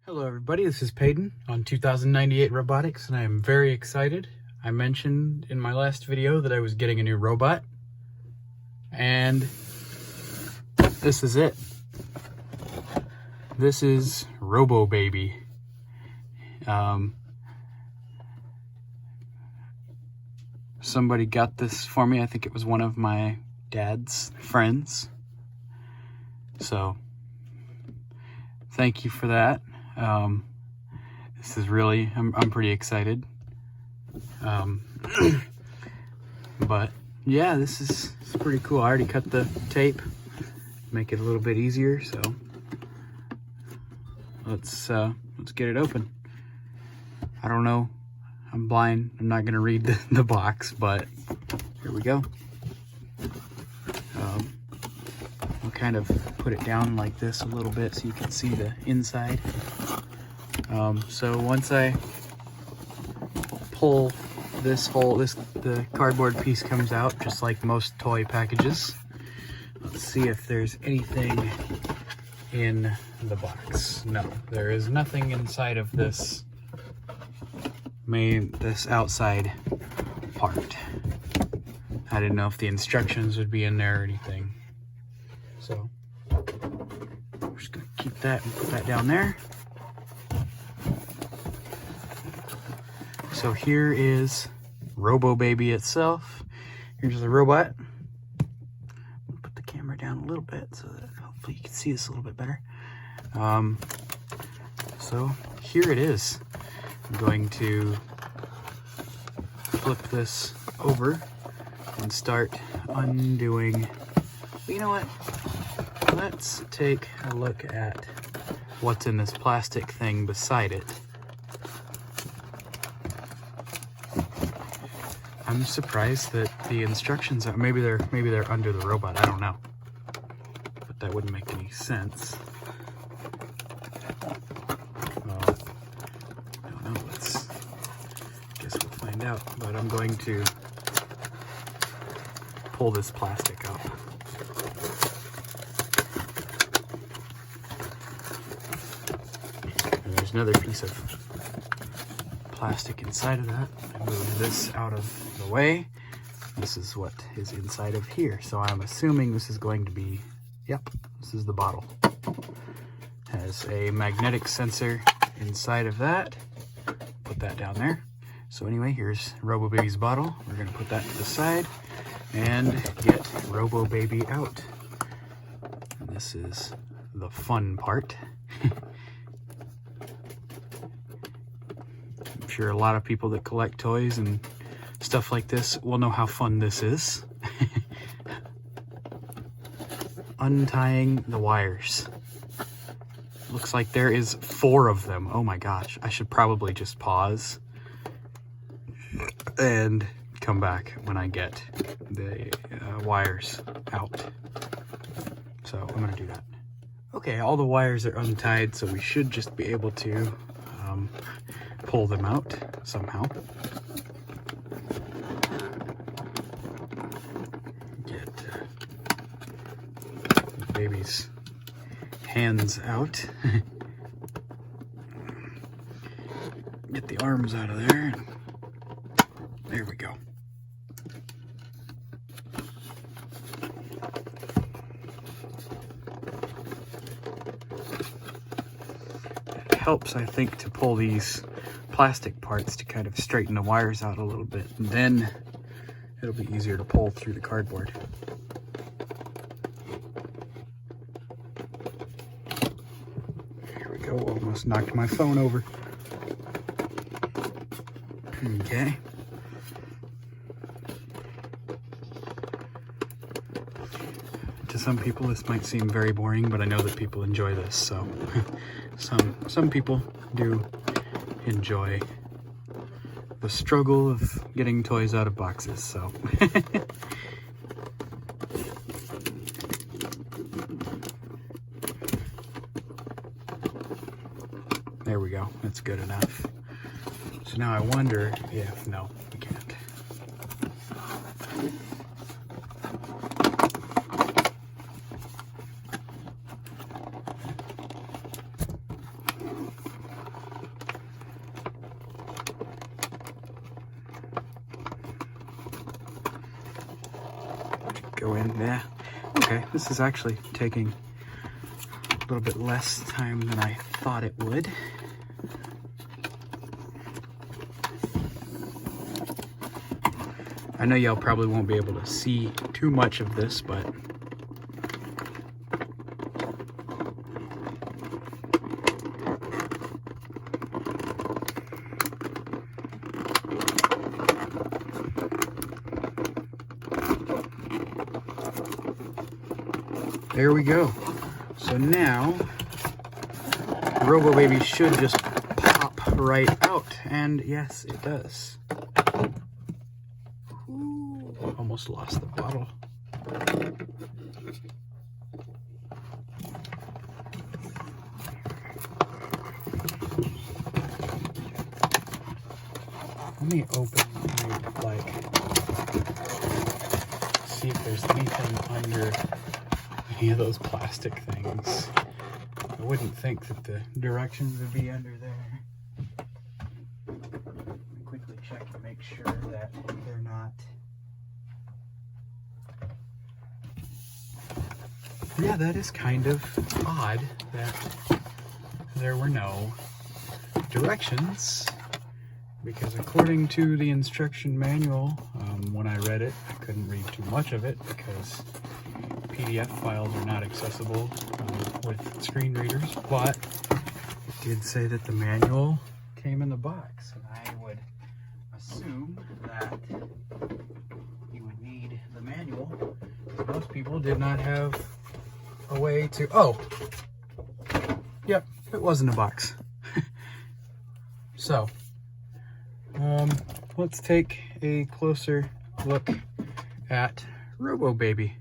Hello everybody, this is Peyton on 2098 Robotics, and I am very excited. I mentioned in my last video that I was getting a new robot, and this is it. This is robobaby. Somebody got this for me. I think it was one of my dad's friends. So, thank you for that. This is really, I'm pretty excited. But yeah, this is pretty cool. I already cut the tape, make it a little bit easier. So let's get it open. I don't know. I'm blind. I'm not gonna read the box, but here we go. I'll kind of put it down like this a little bit so you can see the inside. So once I pull this hole, the cardboard piece comes out just like most toy packages. Let's see if there's anything in the box. No, there is nothing inside of this outside part. I didn't know if the instructions would be in there or anything. So we're just gonna keep that and put that down there. So here is robobaby itself. Here's the robot. I'll put the camera down a little bit so that hopefully you can see this a little bit better. So here it is. I'm going to flip this over and start undoing. Well, you know what? Let's take a look at what's in this plastic thing beside it. I'm surprised that the instructions are, maybe they're under the robot. I don't know, but that wouldn't make any sense. I don't know. Guess we'll find out. But I'm going to pull this plastic up. And there's another piece of plastic inside of that. I move this out of the way. This is what is inside of here. So I'm assuming this is going to be, yep, this is the bottle. Has a magnetic sensor inside of that. Put that down there. So anyway, here's robobaby's bottle. We're gonna put that to the side and get robobaby out. And this is the fun part. I'm sure a lot of people that collect toys and stuff like this will know how fun this is. Untying the wires. Looks like there is 4 of them. Oh my gosh, I should probably just pause and come back when I get the wires out. So I'm gonna do that. Okay, all the wires are untied, so we should just be able to pull them out somehow. Get baby's hands out. Get the arms out of there. There we go. It helps, I think, to pull these plastic parts to kind of straighten the wires out a little bit, and then it'll be easier to pull through the cardboard. Here we go. Almost knocked my phone over. Okay. To some people this might seem very boring, but I know that people enjoy this, so some people do enjoy the struggle of getting toys out of boxes, so there we go. That's good enough. So now I wonder if, no, we can't. go in. Yeah. Okay, this is actually taking a little bit less time than I thought it would. I know y'all probably won't be able to see too much of this, but there we go. So now the robobaby should just pop right out, and yes, it does. Ooh, almost lost the bottle. Let me open my, see if there's anything under any of those plastic things. I wouldn't think that the directions would be under there. Let me quickly check to make sure that they're not. Yeah, that is kind of odd that there were no directions, because according to the instruction manual, when I read it, I couldn't read too much of it because PDF files are not accessible with screen readers, but it did say that the manual came in the box, and I would assume that you would need the manual. Most people did not have a way to, oh, yep, it was in a box. So, let's take a closer look at robobaby.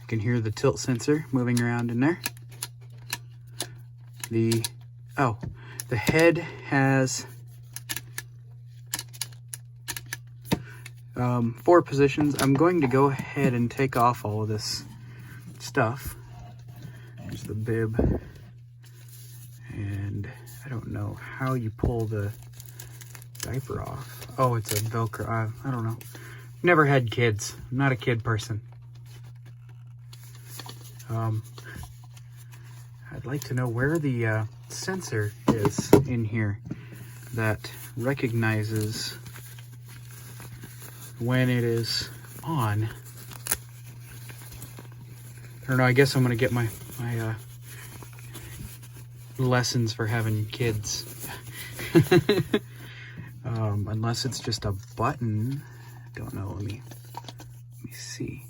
I can hear the tilt sensor moving around in there. The head has 4 positions. I'm going to go ahead and take off all of this stuff. There's the bib, and I don't know how you pull the diaper off. Oh, it's a Velcro. I don't know. Never had kids. I'm not a kid person. I'd like to know where the sensor is in here that recognizes when it is on. I don't know, I guess I'm gonna get my lessons for having kids. Unless it's just a button. Don't know, let me see.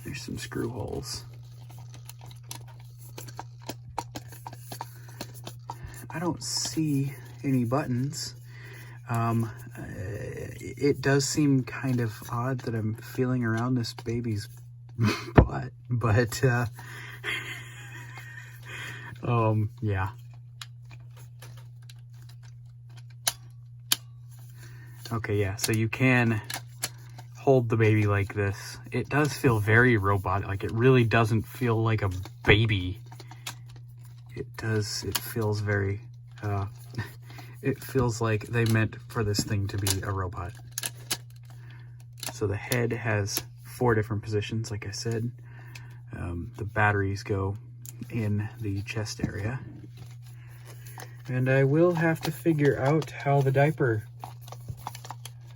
There's some screw holes. I don't see any buttons. It does seem kind of odd that I'm feeling around this baby's butt, but yeah. Okay, yeah, so you can hold the baby like this. It does feel very robotic, like it really doesn't feel like a baby. It feels very, it feels like they meant for this thing to be a robot. So the head has 4 different positions, like I said. The batteries go in the chest area. And I will have to figure out how the diaper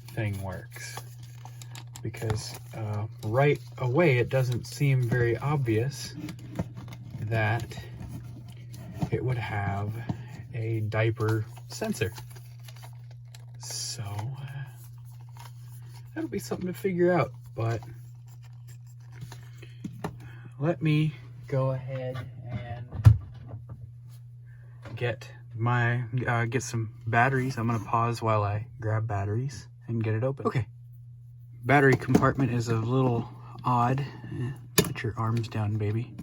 thing works, because right away it doesn't seem very obvious that it would have a diaper sensor. So that'll be something to figure out, but let me go ahead and get some batteries. I'm gonna pause while I grab batteries and get it open. Okay, battery compartment is a little odd. Put your arms down, baby.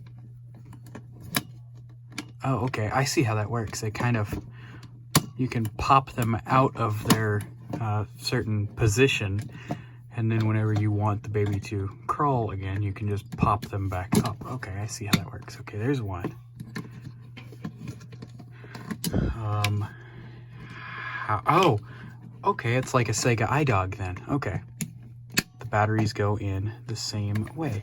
Oh, okay, I see how that works. They kind of, you can pop them out of their certain position, and then whenever you want the baby to crawl again, you can just pop them back up. Okay, I see how that works. Okay, there's one. Oh, okay, it's like a Sega iDog then. Okay. The batteries go in the same way.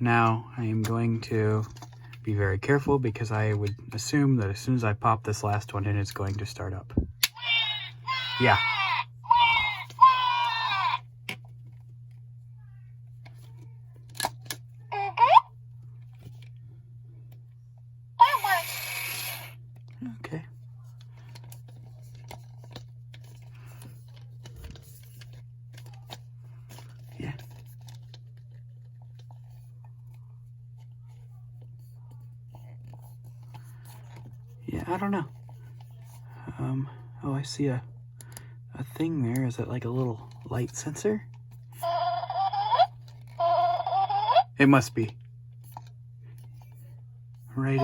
Now I am going to be very careful because I would assume that as soon as I pop this last one in, it's going to start up. Yeah. Okay. Yeah. Yeah, I don't know. Oh, I see a thing there. Is that like a little light sensor? It must be. Right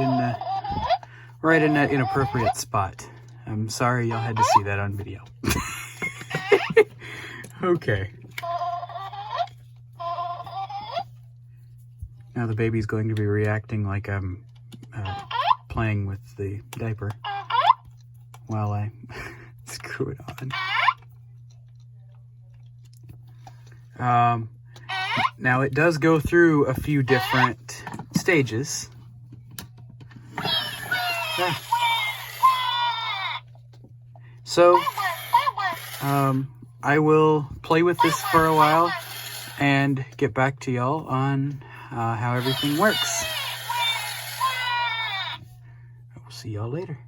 in that inappropriate spot. I'm sorry y'all had to see that on video. Okay. Now the baby's going to be reacting like I'm playing with the diaper while I screw it on. Now it does go through a few different stages. So, I will play with this for a while and get back to y'all on how everything works. I will see y'all later.